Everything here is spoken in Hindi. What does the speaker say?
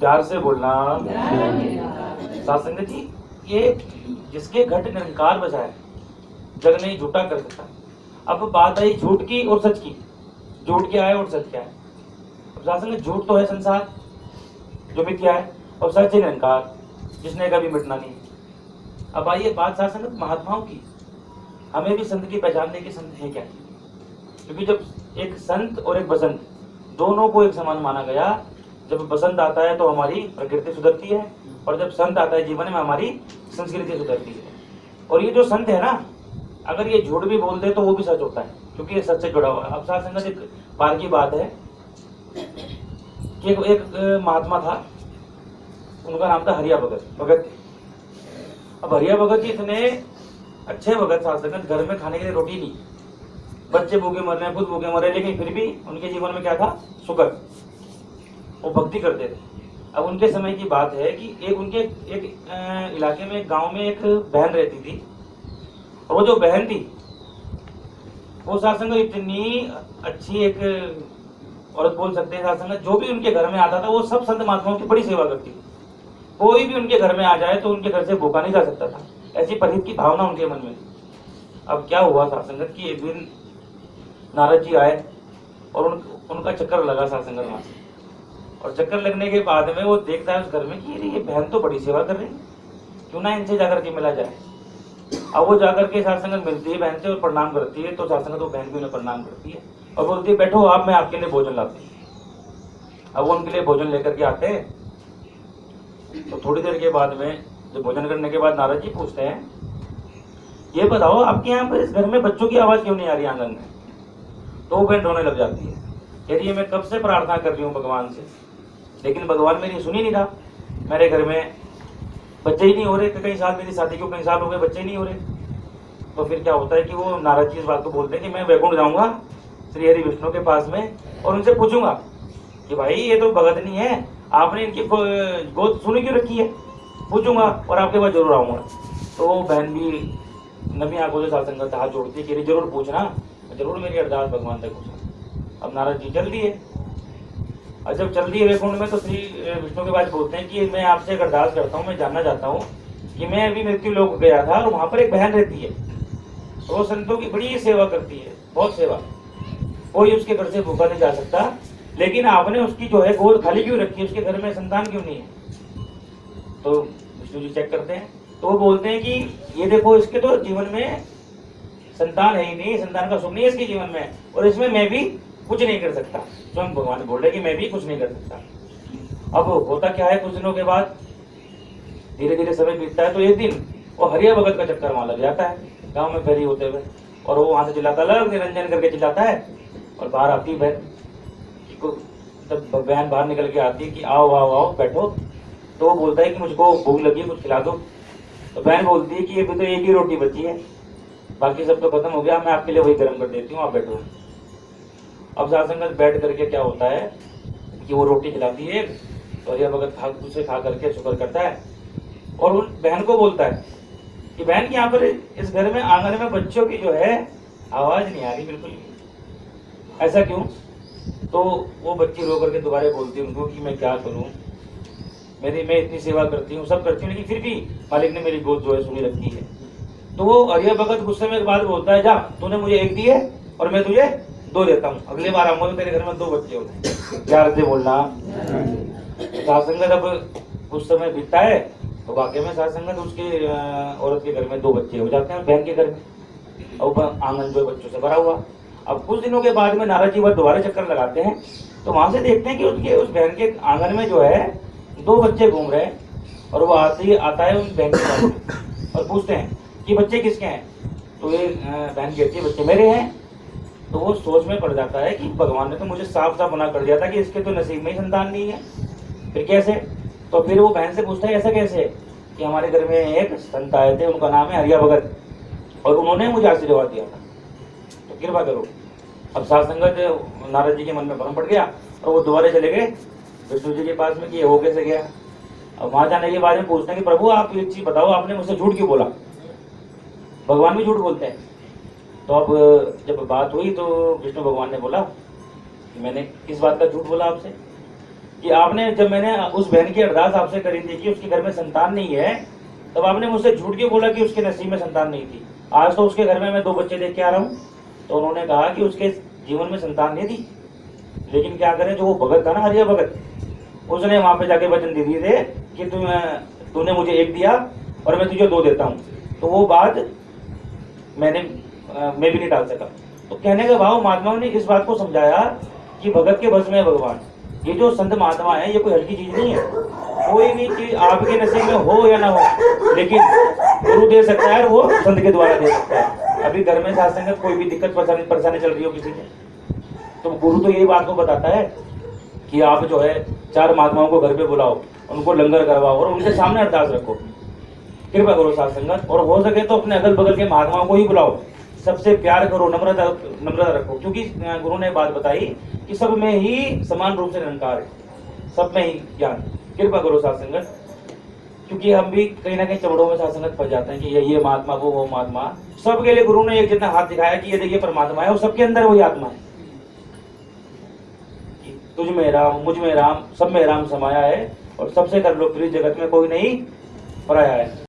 प्यार से बोलना। साथ संगत जी, ये जिसके घट निरंकार बजाए जग नहीं झूठा कर सकता। अब बात आई झूठ की और सच की। झूठ क्या है और सच क्या है? अब साथ संगत, झूठ तो है संसार जो मिथ्या है, और सच है निरंकार जिसने कभी मिटना नहीं। अब आइए बात साथ संगत महात्माओं की। हमें भी संत की पहचानने के संत है क्या? क्योंकि जब एक संत और एक बसंत दोनों को एक समान माना गया, जब बसंत आता है तो हमारी प्रकृति सुधरती है, और जब संत आता है जीवन में हमारी संस्कृति सुधरती है। और ये जो संत है ना, अगर ये झूठ भी बोल दे तो वो भी सच होता है, क्योंकि ये सच से जुड़ा हुआ है। अब साथ संगत एक बार की बात है कि एक महात्मा था, उनका नाम था हरिया भगत। अब हरिया भगत जी इतने अच्छे भगत साथ संगत, घर में खाने के लिए रोटी नहीं, बच्चे भूखे मर रहे हैं, खुद भूखे मर रहे हैं, लेकिन फिर भी उनके जीवन में क्या था? शुक्र। वो भक्ति करते थे। अब उनके समय की बात है कि एक उनके एक इलाके में, एक गांव में एक बहन रहती थी, और वो जो बहन थी वो साथ संगत इतनी अच्छी एक औरत बोल सकते हैं साथ संगत, जो भी उनके घर में आता था वो सब संत महात्माओं की बड़ी सेवा करती थी। कोई भी उनके घर में आ जाए तो उनके घर से भूखा नहीं जा सकता था, ऐसी परहित की भावना उनके मन में। अब क्या हुआ साथ संगत की, एक दिन नारद जी आए और उनका चक्कर लगा साथ संगत वहां से। और चक्कर लगने के बाद में वो देखता है उस घर में कि ये बहन तो बड़ी सेवा कर रही है, क्यों ना इनसे जाकर के मिला जाए। अब वो जाकर के साथ संगत मिलती है बहन से और प्रणाम करती है, तो साथ संगत वो बहन भी उन्हें प्रणाम करती है और बोलती है, बैठो आप, मैं आपके लिए भोजन लाती हूँ। अब वो उनके लिए भोजन लेकर के आते हैं, तो थोड़ी देर के बाद में जब भोजन करने के बाद नारद जी पूछते हैं, ये बताओ आपके यहाँ पर इस घर में बच्चों की आवाज क्यों नहीं आ रही आंगन में? तो वो बहन रोने लग जाती है, कह रही है मैं कब से प्रार्थना कर रही हूँ भगवान से, लेकिन भगवान मेरी सुनी नहीं रहा। मेरे घर में बच्चे ही नहीं हो रहे, कई साल मेरी शादी को कई साल हो गए, बच्चे ही नहीं हो रहे। तो फिर क्या होता है कि वो नारद जी इस बात को बोलते हैं कि मैं वैकुंठ जाऊंगा श्री हरि विष्णु के पास में, और उनसे पूछूंगा कि भाई ये तो भगत नहीं है, आपने इनकी गोद सुनी क्यों रखी है, पूछूंगा और आपके पास जरूर आऊंगा। तो वो बहन भी नबी आंखों से साथ संगत हाथ जोड़ती है कि जरूर पूछना, जरूर मेरी अरदास भगवान तक पूछना। अब नारद जी चल दिए, और जब चल दिए वैकुंठ में तो श्री विष्णु के पास बोलते हैं कि मैं आपसे एक अरदास करता हूँ, मैं जानना चाहता हूँ कि मैं अभी मृत्यु लोक गया था और वहां पर एक बहन रहती है, तो वो संतों की बड़ी सेवा करती है, बहुत सेवा, कोई उसके घर से भूखा नहीं जा सकता, लेकिन आपने उसकी जो है गोद खाली क्यों रखी है, उसके घर में संतान क्यों नहीं है? तो विष्णु जी चेक करते हैं, तो वो बोलते हैं कि ये देखो इसके तो जीवन में संतान है ही नहीं, संतान का सुख नहीं है इसके जीवन में, और इसमें मैं भी कुछ नहीं कर सकता। स्वयं भगवान बोल रहे कि मैं भी कुछ नहीं कर सकता। अब होता क्या है, कुछ दिनों के बाद धीरे धीरे समय बीतता है, तो एक दिन वो हरिया भगत का चक्कर वहां लग जाता है गांव में फेरी होते हुए, और वो वहां से चिल्लाता लग निरंजन करके चिल्लाता है, और बाहर आती बहन, जब बहन बाहर निकल के आती है कि आओ आओ आओ बैठो, तो वो बोलता है कि मुझको भूख लगी है, कुछ खिला दो। तो बहन बोलती है कि अभी तो एक ही रोटी बची है, बाकी सब तो खत्म हो गया, मैं आपके लिए वही गर्म कर देती हूँ, आप बैठो। अब साथ संगत बैठ करके क्या होता है कि वो रोटी खिलाती है, तो हरिया भगत उसे खा करके शुक्र करता है, और उन बहन को बोलता है कि बहन यहाँ पर इस घर में आंगन में बच्चों की जो है आवाज नहीं आ रही बिल्कुल भी, ऐसा क्यों? तो वो बच्ची रो करके दोबारा बोलती है उनको कि मैं क्या करूं, मैं इतनी सेवा करती हूँ, सब करती हूँ, लेकिन फिर भी मालिक ने मेरी गोद जो है सुनी रखी है। तो वो हरिया भगत गुस्से में एक बात बोलता है, जा तूने मुझे एक दी है और मैं तुझे दो देता हूँ, अगली बार आऊंगा तो तेरे घर में दो बच्चे होते। प्यार से बोलना। साथ संगत अब कुछ समय बीतता है तो वाकई में साथ संगत उसके औरत के घर में दो बच्चे हो जाते हैं, बहन के घर में, और आंगन जो बच्चों से भरा हुआ। अब कुछ दिनों के बाद में नारद जी वह दोबारा चक्कर लगाते हैं, तो वहां से देखते हैं कि उसके उस बहन के आंगन में जो है दो बच्चे घूम रहे हैं, और वो आता है उस बहन के पास और पूछते हैं कि बच्चे किसके हैं? तो ये बहन कहती है बच्चे मेरे हैं। तो वो सोच में पड़ जाता है कि भगवान ने तो मुझे साफ साफ मना कर दिया था कि इसके तो नसीब में ही संतान नहीं है, फिर कैसे? तो फिर वो बहन से पूछता है ऐसा कैसे कि हमारे घर में एक संत आए थे, उनका नाम है हरिया भगत, और उन्होंने मुझे आशीर्वाद दिया था, तो कृपा करो। अब साथ संगत नारद जी के मन में भ्रम पड़ गया, और वो दोबारा चले गए विष्णु जी के पास में कि ये हो कैसे गया। अब वहां जाने के बाद में पूछते हैं कि प्रभु आप एक चीज बताओ, आपने मुझसे झूठ क्यों बोला? भगवान भी झूठ बोलते हैं। तो अब जब बात हुई तो विष्णु भगवान ने बोला कि मैंने किस बात का झूठ बोला आपसे? कि आपने, जब मैंने उस बहन की अरदास आपसे करी थी कि उसके घर में संतान नहीं है, तब आपने मुझसे झूठ क्यों बोला कि उसके नसीब में संतान नहीं थी? आज तो उसके घर में मैं 2 बच्चे देख के आ रहा हूँ। तो उन्होंने कहा कि उसके जीवन में संतान नहीं थी, लेकिन क्या करें, जो वो भगत था ना, हरिया भगत, उसने वहां पे जाके वचन दे दिए थे कि तूने मुझे 1 दिया और मैं तुझे 2 देता हूँ। तो वो बात मैं भी नहीं टाल सका। तो कहने का भाव, महात्माओं ने इस बात को समझाया कि भगत के बस में है भगवान। ये जो संत महात्मा है, ये कोई हल्की चीज नहीं है। कोई भी चीज आपके नसीब में हो या ना हो, लेकिन गुरु दे सकता है, और वो संत के द्वारा दे सकता है। अभी घर में साथ संगत कोई भी दिक्कत परेशानी चल रही हो किसी की, तो गुरु तो यही बात को बताता है कि आप जो है 4 महात्माओं को घर पे बुलाओ, उनको लंगर करवाओ और उनके सामने अरदास रखो, कृपा करो साथ संगत। और हो सके तो अपने अगल बगल के महात्माओं को ही बुलाओ, सबसे प्यार करो, नम्रता रखो, क्योंकि गुरु ने बात बताई कि सब में ही समान रूप से निरंकार है, सब में ही ज्ञान। कृपा करो साथ संगत, क्योंकि हम भी कहीं ना कहीं चमड़ों में साथ संगत फंस जाते हैं कि ये महात्मा, वो महात्मा। सबके लिए गुरु ने एक जितना हाथ दिखाया कि ये देखिए परमात्मा है, और सबके अंदर वही आत्मा है। तुझ में राम, मुझ में राम, सब में राम समाया है, और सबसे सर्वप्रिय जगत में कोई नहीं पराया है।